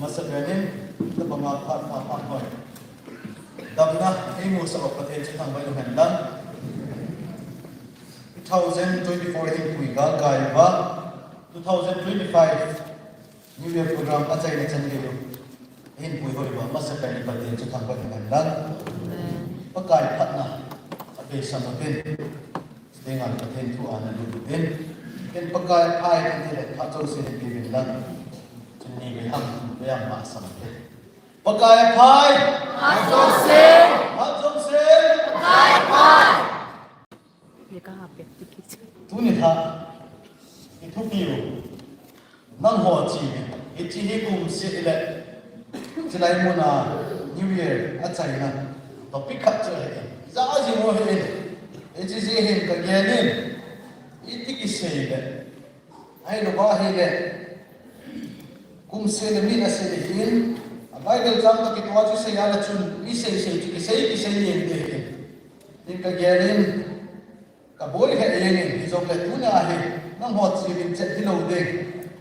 masa benin the banga pa hoi damna emu sa opathe chang bai lo handang 2024 in kuiga gaiba 2025 New Year program achai na chan gelo in pui hoi ba masa benin pathe chang bai lo handang pakai phatna abe samatin dengan pathe tu ana lu den ken pakai phai kan le phacho se ni bin lang chuni be ham be am ma samatin pakai phai phacho se pakai phai ये कहाँ पे तूने था itu biru nang ho chi ichi hi kum se le chilai muna new year achai na to pikha che za ji mo he ichi je he ka gyanin iti ki se le ai lo ba he le kum se le mi na se le hin bible jam ta ki to se ya la chun mi se ki se ye de he ni ka gyanin ka boy he yen ni zo le tu na he nang ho chi bin che ti lo de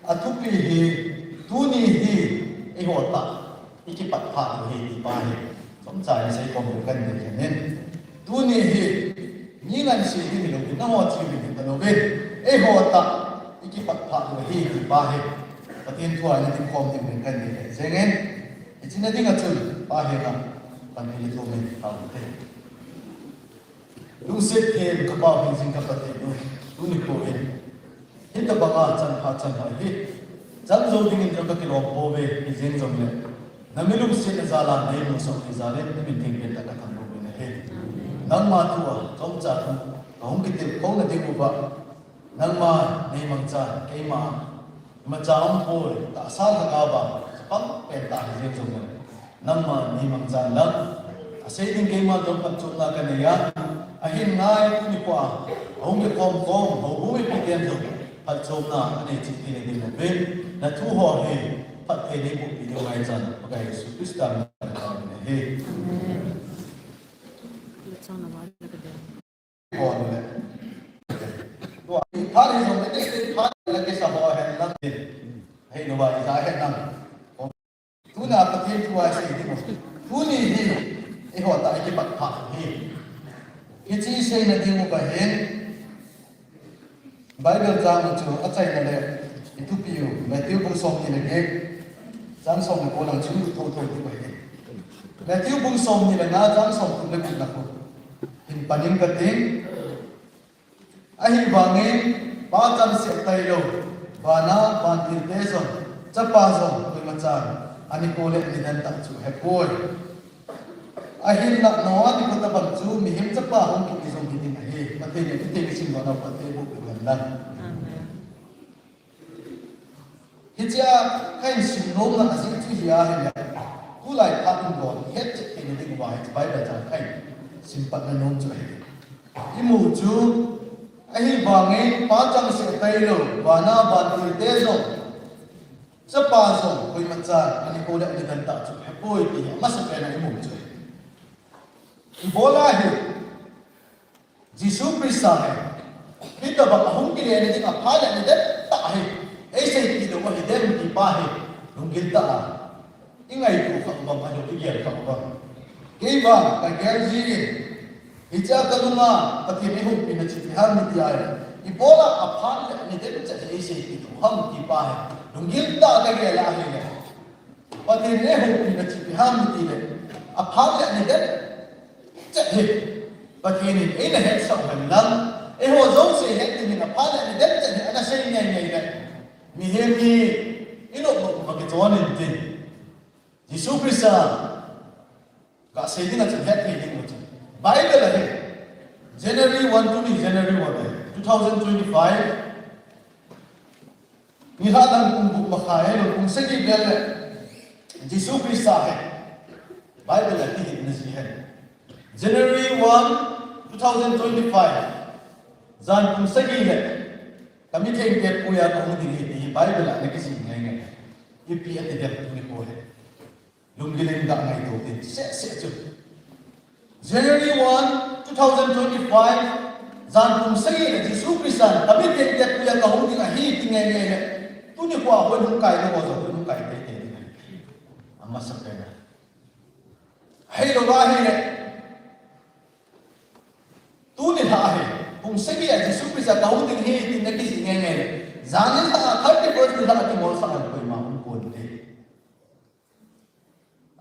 a tu pi hi tu ni hi e ho ta iki pat pha hi ti pa hi som chai sai kom kan ni nen tu ni hi ni nan si ni lo ni nang ho chi bin ta lo be e ho ta iki pat pha hi ti pa hi patin thua ni ti kom ni kan ni zengen ichina ding a chul pa he na pan ni lo me ha te lu se ke ka pa hin sing ka pa te tu ni ko he hin ta banga chan ha hi chan zo ding in ka ki lo bo ve ki zen zo le na mi lu se na zala nei lu so ki zale ni bin ting ta ka thang bo ne he nang ma tu a chom cha tu hong ki te ko na ding ba nang ma nei mang cha ke ma ma cha ong po ta sa ka ba pam pe ta zen zo ne nang ma nei mang cha lang a se ding ke ma do pa chu na ka ne ya ahin ngai tu ni kwa hong ke kom ho bu mi pi tem zo pat chom na ane chi ti ne din be na thu ho he pat the ni bu pi do ngai chan pa kai su krista na ne he ये चांद वाले का दे ho ne to ha ri zo ne te ha la ke sa ho he na te he no ba i sa he na tu na pa the tu wa se ni mo tu ni hi e ho ta ki pat pha he Kichi say na di mo ba hen Bible jam chu achai na le itu piu Matthew bung som ni le jam som ko lang chu to di ba hen Matthew bung som ni le na jam som ku le ku na ko hin paning ka ting ahi bangin ba jam se tai lo ba na ban ti te so cha pa so ko ma cha ani ko le ni dan ta chu he boy ahin nak nawani ko tabang chu mi him cha pa hong ki zong ki din he mate ni te ki sing na pa te bu ku lan hicha kain sim no na asin chu ya he ya ku lai pa kun go het che ki ni ding wa he bai ba cha kai sim pa na nom chu he imu chu ahi bangai pa chang se tai lo ba na ba ti te zo cha pa zo ko ma cha ani ko le ni dan ta chu he boy ti ma sa pe na imu chu बोला है जीसु क्रिस्ट है कि तो हम के लिए नहीं का फाल नहीं दे ता है ऐसे ही तो वही दे की पा है लुंगिल ता इंगाई को खम बम अनु की गिर खम बम कई बार का गैर जी इचा कलुमा पति में हो बिना चित हम नहीं दिया है ये बोला अफाल नहीं दे तो ऐसे ही तो हम की पा है लुंगिल ता का गैर ला है पति में हो बिना चित हम नहीं दिया अफाल नहीं दे chắc hết và khi này ấy là hết sầu hành lắm ấy hồ giống sự hết thì mình là phá lại thì đất chẳng hạn là xây ngày ngày này mình hiện đi ít độ mà cái chỗ này thì Jesus Christ cả xây dựng là chẳng hết thì những một Bible là hết January 1 to January 1 2025 người ta đang cùng buộc mặc khải rồi cùng xây dựng là Jesus Christ hết Bible là cái hiện gì hết January 1, 2025 Zan kum sagi le kami theng ke puya ko hudi ni Bible la ne kisi ngai ngai ipi ate de ni ko he lung gilen da ngai to te se chu January 1, 2025 Zan kum sagi le Jesu Christ kami theng ke puya ko hudi ngai hi ti ngai ngai le tu ni kwa ho nung kai no zo nung kai te te masakena hay lo ba hi tu ni ha hi kung segi a Jesu Christ ka hu ding hi tin na ki si nge nge zanin ta 30% la ki mol sa ko ma ko de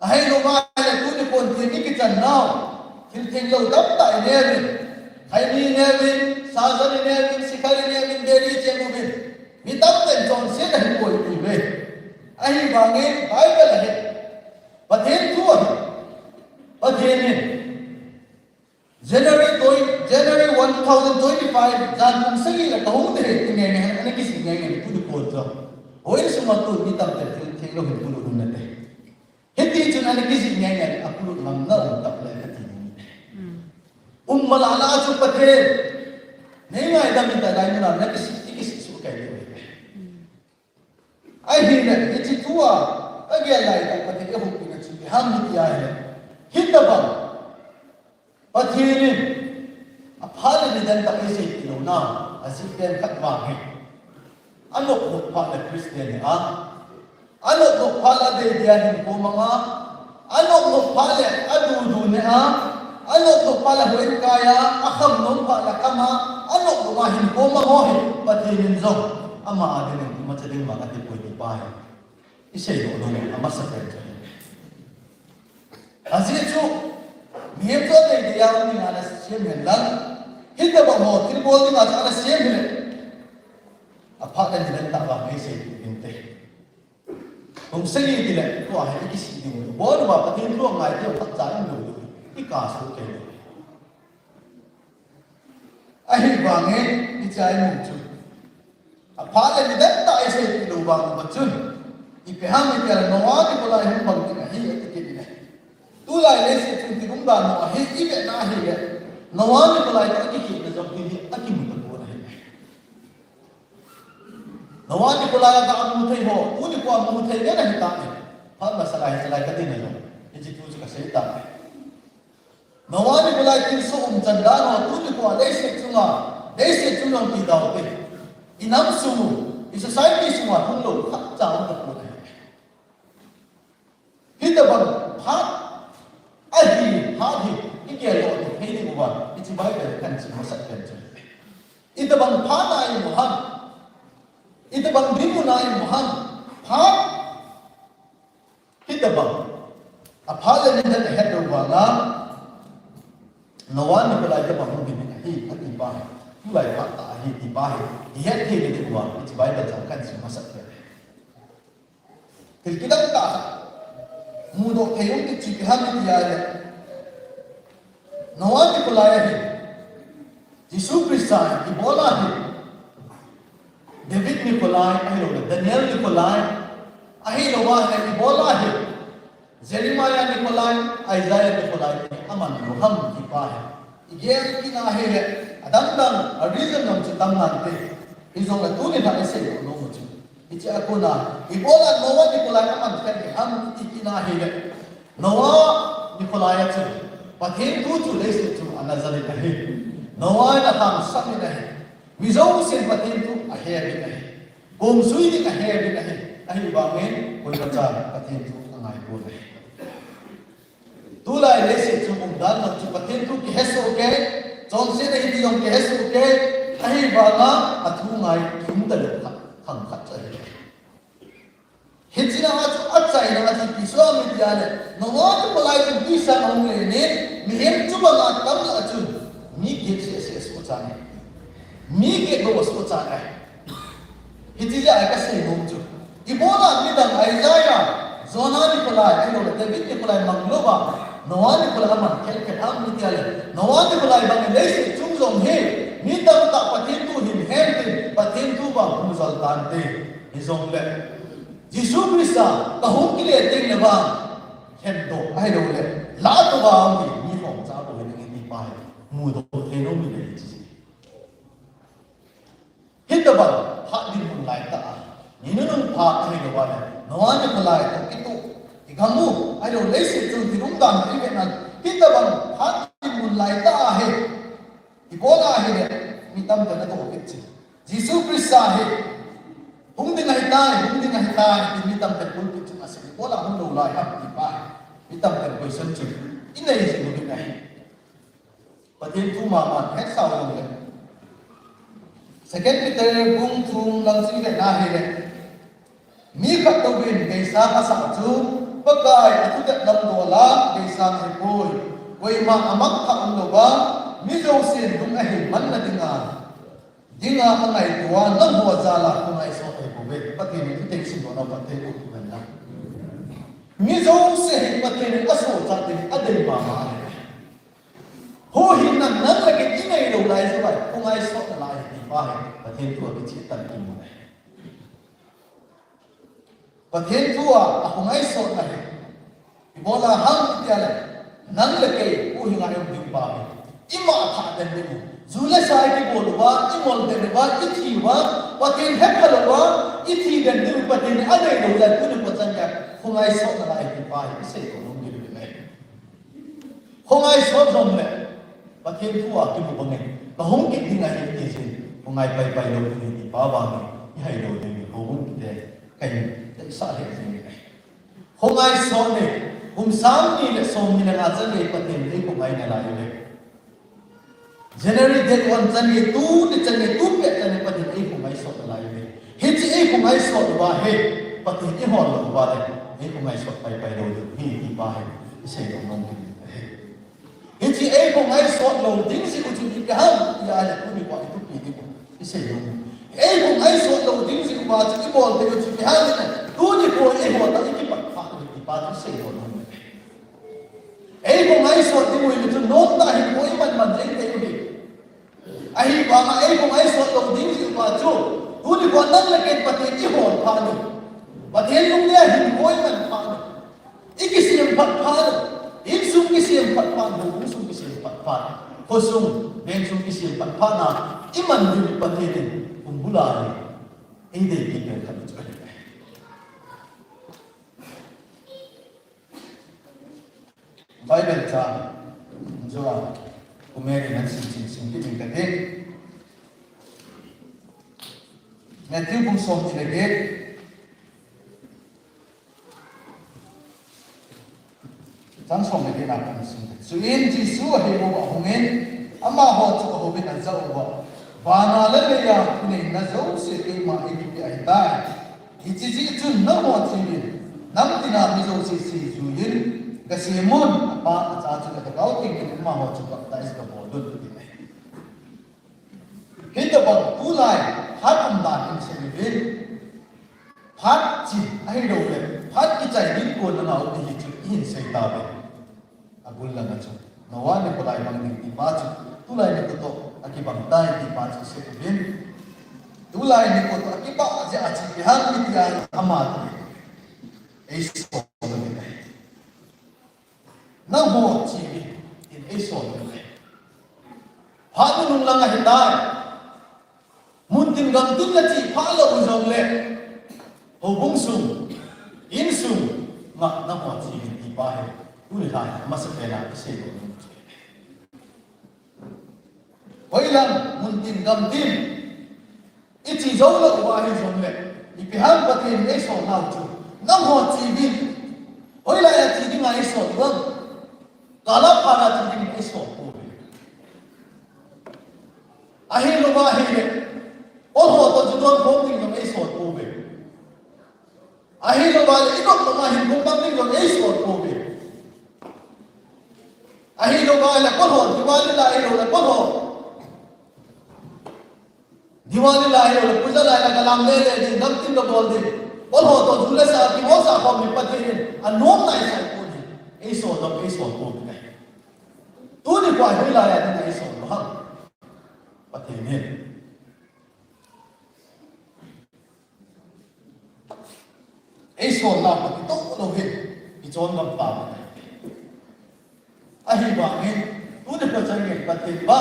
hay lo ba le tu ni kon ti ni ki chan naw thil thing lo dap ta ne ri hay ni ne ri sa sa ni ne ri sikhari ne ri de ri che mu bin mi tam ten chon se da hi ko ti ve ai ba nge Bible he pathen tu pathen January 1025 jan kung sagi la kahung de tinge ne ana kisi nge nge tu ko to oi suma tu mi tam te thing lo hin tu lu na te heti chun ana kisi nge nge apulu nam na tap le ka ti malala chu pathe nei mai da mi ta dai na kisi su ka le ai hi ne ti tuwa age lai ta pathe ke hu ki na chu ham ni ya he hit da ba pathe apale ni dan ta isi ilo na asik den khat wa he anok nok pa la Christian a anok nok pa la de dia ni ko manga anok nok pa le adu du ne a anok nok pa la hoin kaya akham nom pa la kama anok nok ma hin ko ma ho he pathin zo ama ade ni ma chading ma ka ti ko ni pa he ise yo no ama sa pe asik chu mihem to de dia ni ala sim hen lang hita ba mo til bol ni ala sim hen apa kan jidan ta ba mai se inte kung sagi dile ko ha ki si ni bol ba patin lo ngai te pat cha ni lo ki ka su ke ai ba nge ni chai mu chu apa kan jidan ta se lo ba ma chun i pe ha mi ka no wa ki bola hin bang ni hi ki ni tu lai le se chung ti kum ba no he i be na he ge no wa ni ko lai ta ki ki na jom ti ni aki mu ko na he no wa ni ko lai ta mu thai ho u ni ko mu thai ge na hi ta ne pha ma salai ka ti na yo ni ji tu ka se ta no wa ni ko lai ti so chan da no tu ni ko le se chung no ti da te inam su i society su ma thung lo khat cha ta ko na hi ta ba pha Ahi, hadi, iki lo ni hei ni ba, iti Bible kan si masak kan je. Ita bang phana ai muham, ita bang bimu na ai muham, pha, ita bang, aphala ni dan head over na, nawan ni pala ita bang bimu hi, ati ba, tulai pa ta hi ti ba hi, dia hei ni ba, iti Bible kan si masak kan. Kita ta mudo kayong kichikihan ni yaya nawati kulaya hi Jesu Christ ki bola hi David ni kulay ay lo Daniel ni kulay ay lo wa ki bola hi Jeremiah ni kulay Isaiah ni kulay aman lo ham ki pa hi yes ki na hi adam dang a reason nam chitang nante izong la tu ni na ese lo mo chu ichi ako na ibola Noah ni kulay aman kan ham ikina hi Noah ni kulay chu pathen tu chu le se chu anazali na hi Noah na ham sam ni na hi mizong sen pathen tu a he ni na hi bom sui ni ka he ni na hi ahi ba men koi ba cha pathen tu angai ko na hi tu lai le se chu dan na chu pathen tu ki heso ke chon se na hi ti yong ke heso ke ahi ba na athu ngai thum da le khang khat cha Hitsina achu atsai na achi piswa midyane nawat palai tu bisa ongle ne mihem chuba na tam achu mi ge se ko chane mi ge go ko chane hitija aka se no chu ibola mi dang Isaiah zona ni palai ai no David ni palai mangloba nawani palai man kel am midyale nawani palai bang le se chung zong he mi tam ta pathin tu him hem tin pathin tu ba muzal tan te izong le Jesu Christa kahung kile ting na ba hendo ai do le la to ba mi hong cha bo ni ni pa mu do the no mi le ji hit ba ha din mun lai ta ni no pa ai do ba no wa ni pa lai to kitu igamu ai do le se chu di rum da ni ke na hit ba ha din mun lai ta he ibola he mi tam da na to ke chi Jesu Christa he Hung din na hitai, ni tam te pul tu mas bola hung lo lại hấp thì ba cái tâm cần quay sân chừng ít này gì một cái này và thiên thu mà hết sau rồi đấy second Peter bung thung lang sinh cái na hay đấy mi khắc đầu viên cái sáng asa chú bất cái thu nhập năm đô la cái sáng hay bồi quay mà amak thằng đồ ba mi dâu xin đúng ai mình là tiếng ang ngày tua năm hoa gia là không ai so với bố mẹ bất kỳ những cái sinh hoạt nào bất kỳ cũng không làm mi dâu xin bất kỳ những cái số gia đình ở đây mà hồ hình nặng nặng là cái này đầu lại như vậy không ai so lại thì phải và thiên thua cái chuyện tận tình này và thiên thua không ai so lại thì bỏ là hăng cái này nặng là cái hồ hình anh em dùng ba ima thà đến đi dù là sai cái bộ đó imol đến đó ít thì và thiên hết cả đó ít thì đến đi và thiên ở đây đầu lại cũng được chân cả không ai so lại thì phải cái sự của nó như thế này không ai so giống này và thiên thua cái bộ bằng này và không kịp như này thì gì không ai bay bay đâu thì ba bằng này hay đâu thì không kịp cái xã hội như này không ai so này không sáng đi là so như là chân này và thiên đấy không ai này lại như January date 1 chân này tu biết chân này và thiên ấy không ai so lại như hết chỉ ấy không ai so và hết và thiên ấy họ là và đấy ấy không ai so bay bay đâu thì ba hết cái sự của nó hiện chỉ ấy không ai sót lâu tính gì của chúng ta ham ya là cũng bị quả itu bị cái sự đó ấy không ai sót lâu tính gì của chúng ta bỏ cái chúng ta ham này tôi đi qua ấy bỏ tới cái bạc phạt thì ba cái sự đó ấy không ai sót thì người chúng nốt ta hiện mỗi mình ấy cái gì ấy và mà ấy không ai sót lâu tính gì của chúng tôi đi quaนั่นlà cái bạc cái hồn phạt được và thế lúc này hiện mỗi mình phạt được cái gì phạt in sum kisiam patpan hong sum kisiam patpan ho sum ben sum kisiam patpan na iman du pathetin umbula ni inde ki ke khan chu Bible cha joa kumeri nan sin ki min ka Matthew bung som ti le Chẳng xong cái nào cũng sinh sự in chỉ số hay bộ hồng in ama họ cho họ biết là giàu và nó lên bây giờ nên là giàu sẽ cái mà cái cái tai thì chỉ chun nó họ chỉ nắm thì nào bây giờ sẽ dù in cái gì muốn ba cha cho cái gạo tiền cái mà họ cho cái tai cái bộ luôn cái này khi đó bằng tu lại phát âm đàn in sẽ biết phát chỉ ai đâu đấy phát cái trái đi của nó nào thì chỉ in sẽ ta biết Abulla na chu nawa ni kulay bang ni pachu tulay ni kuto akibang tay ni pachu se bin tulay ni kuto akiba ja achi bihan ni tiyan amat eiso ni na ho chi in eiso ni ha nung lang hindai muntin gam tin la chi pha lo uzong le ho bung sum in sum nga na ho chi ni pa he Uli lại mà sẽ về lại cái sự của mình. Vậy là muốn tin cầm tin, ít chỉ dấu là của ai dùng lệ, thì bị ham và tiền ấy sổ nào chứ, năm họ chỉ tin, vậy là chỉ tin ai sổ vâng, cả lớp họ là chỉ tin ai sổ của mình. Ai lúc mà ai lệ, ôn họ tôi chỉ đoán không tin ai sổ của mình. Ai lúc mà ít lúc mà hình không tin ai sổ của mình. Ahi lo ba la kon ho diwali la ai lo la kon ho diwali la ai lo la puja la la kalam le le din dam tin lo bol din kon ho to jule sa ki mo sa ko mi patin an nom nai sai ko ni ei so do ei so ko ni tu ni kwa hi la ya din ei so lo ha patin ni ei so la pa to lo hi ki chon ngam pa ahi ba ni tu de pa chang nge patin ba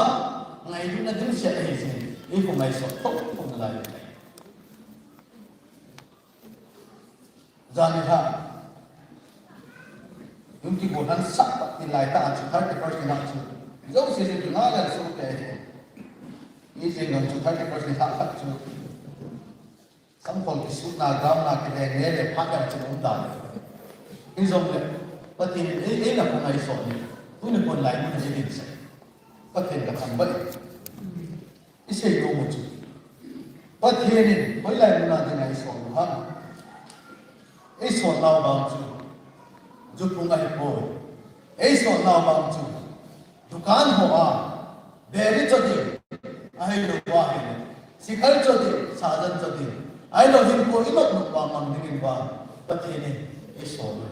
ngai du na ding sia ai sin ei ko mai so to ko na lai jani ha yung ki bo han sak pa ti lai ta chu thar te first na chu zo se se tu na la so te ni se ngam chu thar te first na ha chu sam phol ki su na gram na ki le ne le pha ya chu da izong le patin na ko ngai so ni tu ni kon lai mo ni din sa patin ka kham ba ise yo mo chu patin ni hoi lai mo na de ngai so ha e so lao bang chu ju pung ai po e so lao bang chu dukan ho a beri chodi ai lo wa he sikhar chodi sajan chodi ai lo hin ko inok no pa mang dingin ba patin ni e so lo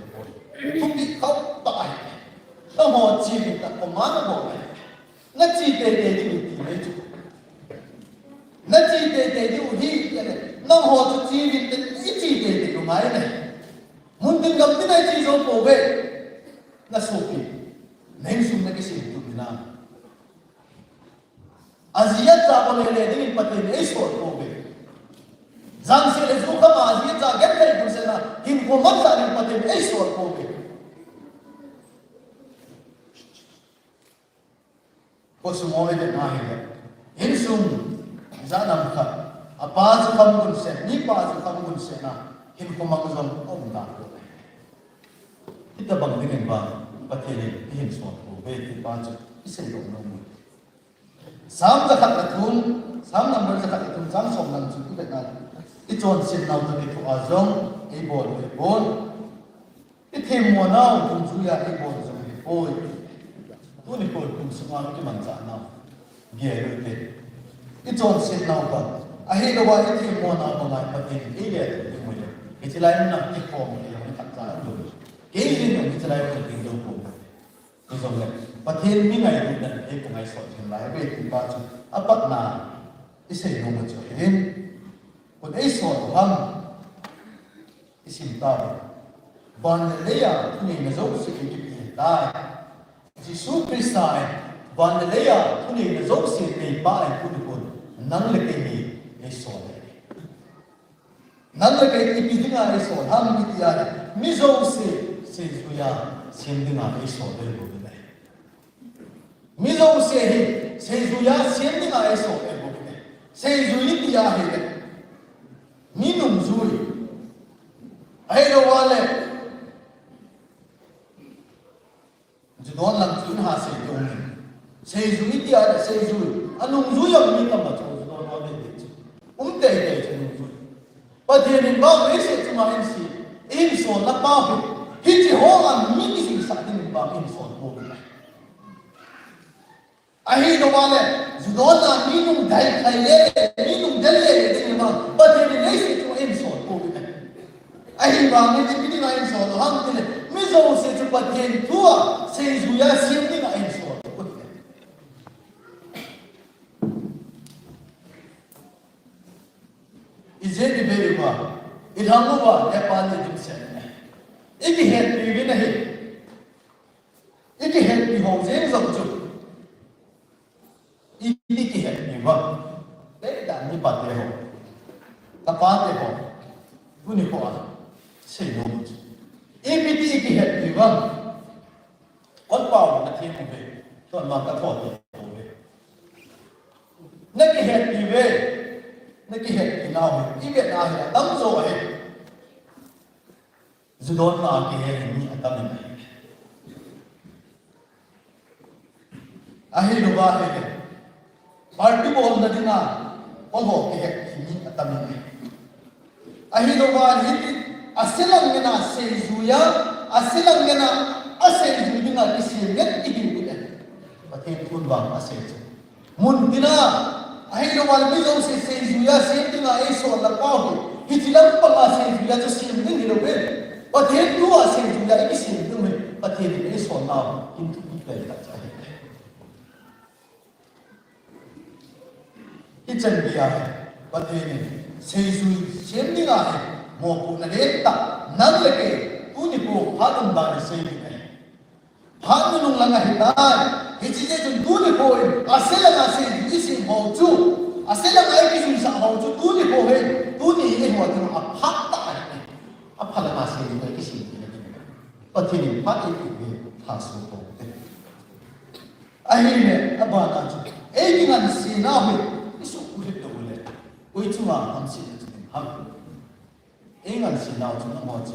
không biết khóc tại nó mò chi mình ta có má nó mò này nó chi tê tê đi tìm lấy chú nó chi tê tê đi đi cái này nó mò chú chi mình ta ít chi tê tê của máy này muốn tin gặp cái này chi rồi cổ về nó sụp đi nên xuống cái gì tụi mình làm Aziat ra con này để đi bắt tiền ấy sụp cổ về rằng sẽ lấy giúp các bạn Aziat ra ghép này cũng sẽ là hình của mất ra đi bắt tiền ấy sụp cổ về ko sumoy de na hi hin sum zanam kha apa zu kham gun se ni pa zu kham gun se na hin ko mang zom om da kita bang dengan ba pathele hin so ko be ti pa chu ise lo no mu sam za khat thun sam number za khat thun sam som nan chu be na I chon sin naw ta ki thu azong e bol e bol I them mo naw thun chu ya e bol zong e bol tu ni ko kum sunga ki man cha na ge ru te I chon sin naw ba a he lo wa I thi mo na ba ngai pa tin e ge ti mo le ki chi lai na ki form ki ni khat cha do ge ni no ki chi lai ko tin do ko ki zong le pa then mi ngai ru na e ko ngai so tin lai be ti pa chu a pat na I se no mo chu hin ko ei so ham I sin ta ban le ya ni na zo si ki ki ta Jesus Christ ai ban le ya thuni na zok si pe pa ai pu du nang le ke ni e so le nang le ke I pi dinga e so ham mi ti ya mi zo se su ya sim dinga e so le bu ne mi zo se he se su ya sim dinga e so le bu ne se su yi ti ya he mi num zui ai lo wa le don lam chun ha se dong ni se zu ni dia se zu anung zu yang mi tam ba chu don no de te te chu zu pa de ni ba we se chu ma in si in so la pa hi chi ho an mi ni si sa din ba in so ho ba a hi do ba le zu don na mi nung dai khai le mi nung dal le de ni ma pa de ni nei se chu in so ho ba a hi ba ni ti ni na in so lo ham ti le mi zo se chu pa de tua se zu ya sim ni na in so इजे भी बेरी बा इधामो बा नेपाल ने दिन से इकी हेड भी नहीं इकी हेड भी हो जेन सब जो इकी की हेड भी बा ले दानी बातें हो तपाते हो पुनी को आ से नो मुझ इकी की हेड भी बा कौन पाव न थी मुझे तो मां का थोड़ी हो गए न की हेड भी वे nó cái hệ thì nào cái việc nào là tấm rồi dù đó là cái hệ như tâm này ai đâu ba hệ party bol na dina con hồ cái hệ như tâm này ai đâu ba hệ asilang cái na se zuya asilang cái na asel zu dina cái se net cái gì vậy và thêm tuôn vàng asel mun dina ai đâu mà bây giờ sẽ zuya sẽ tiếng ai so là bao thì chỉ là bằng mà sẽ zuya cho xem tiếng gì đâu biết và thế tu à sẽ zuya cái xem tiếng mình và thế thì ai so nào in tu biết là chắc chắn cái chân bia và thế này sẽ zuya xem tiếng ai một cụ là đến ta nắng là cái tu đi bộ phá đồng bàn sẽ cái này phá cái nông là ngày nay cái chỉ là chúng tu đi bộ à sẽ là sẽ cái gì hậu chu à sẽ là cái cái gì sao hậu chu tu đi bộ hết tu đi cái hoạt động à phát đại à phát là sẽ cái cái gì và thì phát cái gì thà số bộ ai này à bà ta chu cái ngành gì nào hết cái số cụ thể đâu lên ôi chú mà ham gì ham cái ngành gì nào chúng nó mua gì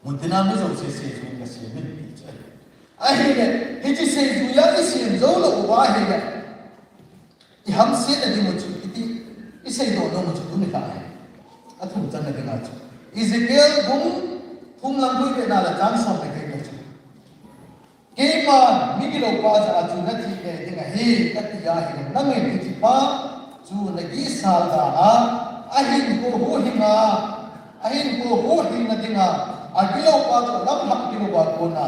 Muntina mi zo se ju ka se min pi che ai ne he chi se ju ya ki se zo lo wa he ne I ham se na di mo chu ti I se do no mo chu ni ka ai a thum chan na de na chu Ezekiel bung thum lam bui pe na la jam som pe ke chu ke ma mi ki lo pa ja chu na ti ke de nga he ka ti ya he na me ni chi pa chu na gi sal da a hin ko ho hi nga a hin ko ho hi na dinga a ki lo pa chu lam hak ki lo ba ko na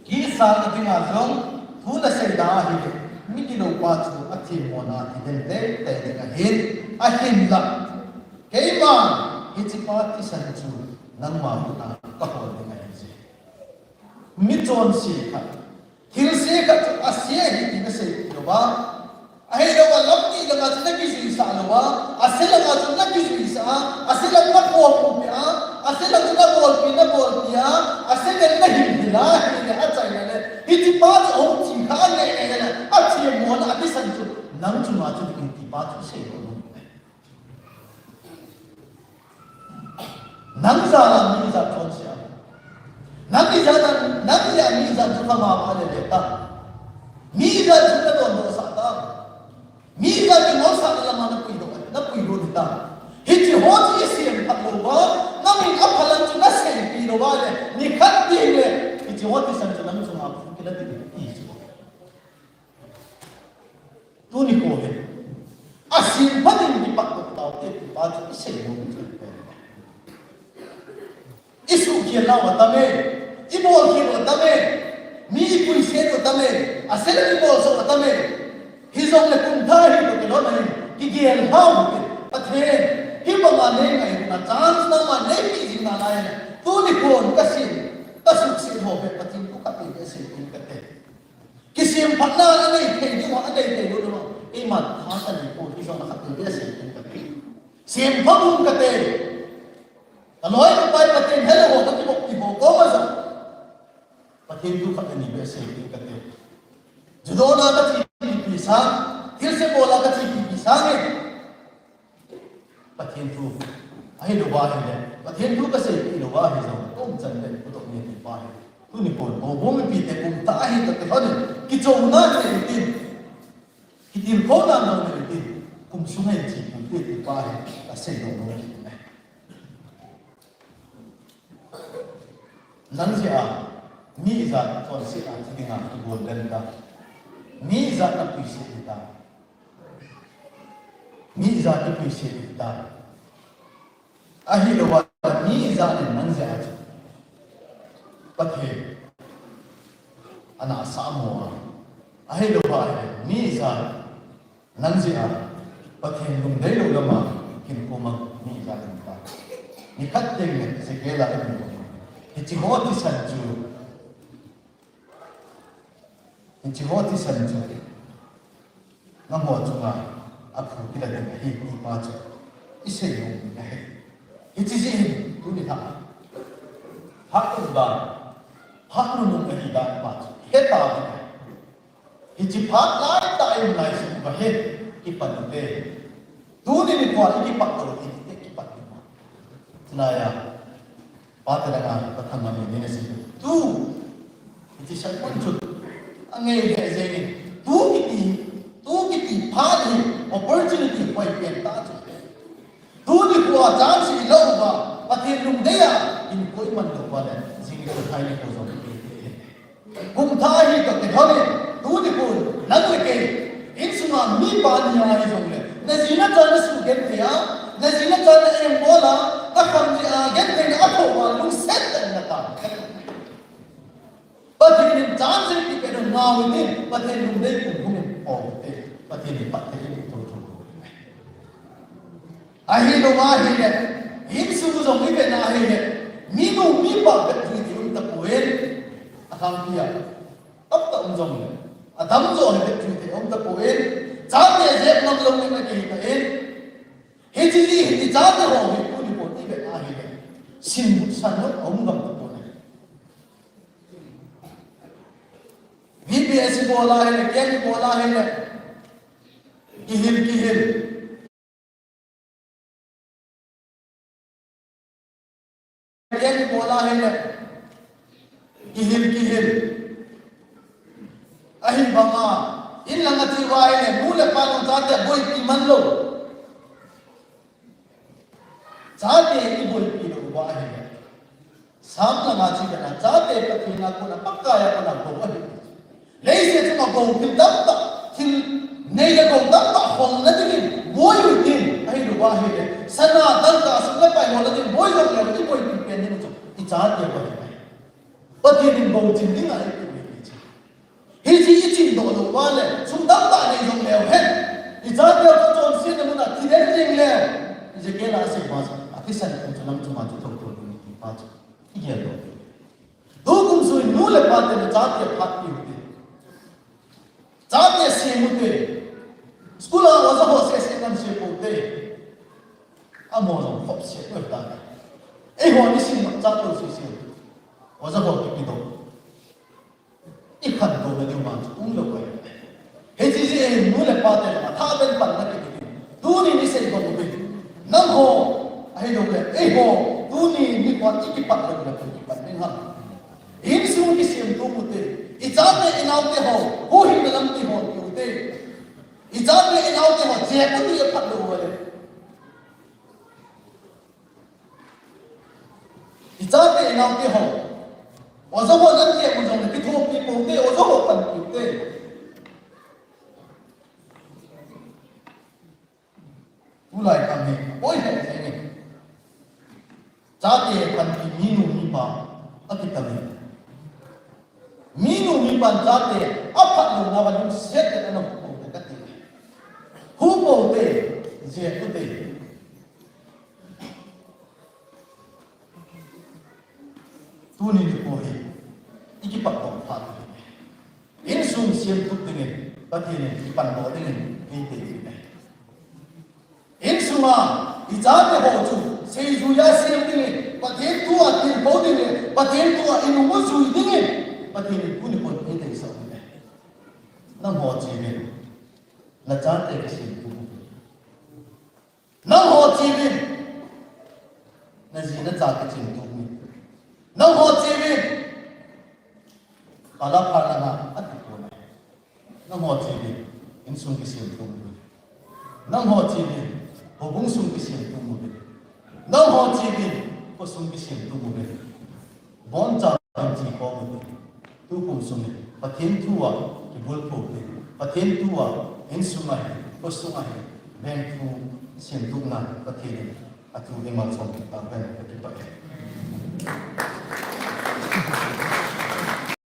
ki sal na dinga zong thu na se da hi mi ki lo pa chu a thi mo na ti den de te de nga he a hin la ke ma hi chi pa ti san chu nang ma na ka ho de nga he mi chon si kha thil se ka chu a se hi ti na se lo ba ai lo wa lam ti la ga na ki si sa lo wa a se la ga chu na ki si sa a se la na ko ko pe a se la na bol pi na bol pi a se la na hi la hi ne a chai ne hi ti pa chu o chi kha ne ne a chi mo na a ti san chu nang chu ma chu ti pa chu se lo nang za la mi za chon sia nang ni za na nang ya mi za chu ma ma le le ta mi za chu na do sa ta mi za ki mo sa la ma na pui do ta hi chi ho chi sim pa lo ba na mi a phalan chu na se pi lo ba le ni khat ti le hi chi ho ti san chu nang chu ma pu ki la ti ti chu tu ni ko he a sim pa din ni pa ko ta te pa chu se lo chu isu ki la wa ta me I bol ki wa ta me mi pui se to ta me a se la ni bol so ta me hi zong le kum tha hi to ke lo na ni ki gel ha ke a the hi ba ma ne ngai na chance na ma ne pi jing na la ne tu ni kon ka sin ta su si ho pe patin ku ka pe se in ka te ki sim phat na na nei the ju ma dei te lo no e ma tha ta ni ko hi zong na ka pe se in ka te sim pha bum ka te Aloi ko pai patin hello ho ka ti mo ko ma sa patin du ka ni be se in ka te judo na ka ti pi sa thil se bola ka ti pi sa ne patin du ai lo ba he patin du ka se pi lo ba he sa tom chan le ko to ni ti pa he tu ni ko bo mi pi te kum ta hi ka te ha ne ki chou na ne ti ki tin ko na na ne ti kum su ne ti kum ti pa he ka se lo no nang sia mi za ton si a ti nga tu bol den ta mi za na pi se ta mi za na pi se ta a hi lo wa mi za ne nang sia a pathe ana sa mo a hi lo wa mi za nang sia pathe lung dei lo ma kin ko ma mi za ta ni khat te ne se ke la ni It's what is sanju. It's what is sanju. Namo chunga aphu kila de hi ni pa chu. Ise yo ne. It is in tu ni tha. Ha tu ba. Ha nu nu ni da pa chu. He ta ni. It's pha lai ta im lai su ba he ki pa de. Tu ni ko ki pa ko ki pa ni. Na ya. Pata dengan petang kami ini nasi tu, itu saya pun cut, angai dia jadi tu kiti padi opportunity kau yang tak tu, tu di kuat jangan si lawa, pati lung dia ini kau iman lawa dan sini kau thai ni kau so, kum thai itu kehane, tu di pun lalu ke, ini semua mi pani yang ada jomle, nasi nak jangan sugen dia, nasi nak jangan yang bola. Takkan gente ni apa orang set dan kata. Patin jangan sih kita dah mau ini, patin lumbai pun oh, patin ni patin ni tu. Ahi lo ahi ni, ini semua orang ni kena ahi ni. Minu mipa betul itu untuk poin akan dia. Apa tak unjung ni? Adam jo ni betul itu untuk poin. Jangan dia nak long ni kita ini. Hiji ni jangan orang ni. Sin sangat omgam tu boleh. VPS bola है, क्या बोला है, किहिल yang bola hele kihil ahi banga in langa ti wa hele mule palong tate boy pi manlo tate ki boy pi lo wa hele sam langa chi kana tate pathina ko na pakka ya ko na ko wa leise tu ma ko pi dam ta til nei ya ko dam ta hong na din boy tin ahi lo wa hele sana dal ka sumla pai ho la din boy lo la ki boy pi pen ni chu i tate wa pathinin bo tin ding ai hi chi chi do lo wa le sum dam ta nei jong le he i tate ko chon sin na na ti den jing le je ke la se ba akisan ko chonam chuma chu to to ni ki pa chu ye do do kum su nu le pa te tate phat pi hu tate se mu te school a wa ho se se nam se po te a mo zo hop se ko ta e ho ni sin ma cha to su se wa za ho ki pi do ikhan do le ma chu lo ko he chi ji nu le pa te ma tha ben pan na ki du ni se ko mo be nam ho ai do le e ho du ni pa chi ki pa le ki pa ni ha in su ki sim tu mu te i cha te in out te ho ho hi na lam ti ho ki te i cha te in out te ho je ko ti phat lo wa le i cha te in out te ho wa zo ho nan je mo jong ki tho ki po te wa zo ho pan ki te u lai kam ne oi he ne cha te pan ki mi nu mi pa akita ne minu mi pan jate apat lo na ban set na no ko ka ti hu po te je ku te tu ni ko he iki pak ko pa in sum siem tu te ne pa ti ne pan bo te ne in te ne in suma i jate ho chu se ju ya siem te ne pa te tu a ti bo te ne pa te tu a in mo su te ne pathini kuni kon e te sa ne nam ho chi ne la chan te ke sin tu nam ho chi ne na ji na cha ke chin tu nam ho chi ne kala phala na at ko na nam ho chi ne in sung ke sin tu nam ho chi ne ho bung sung ke sin tu nam ho chi ne ko sung ke sin tu bon cha chi ko tu kum sum pathin thua ki bol pho pe pathin thua in suma he ko suma he ben thu sin tu na pathin atu ni ma chom ta ben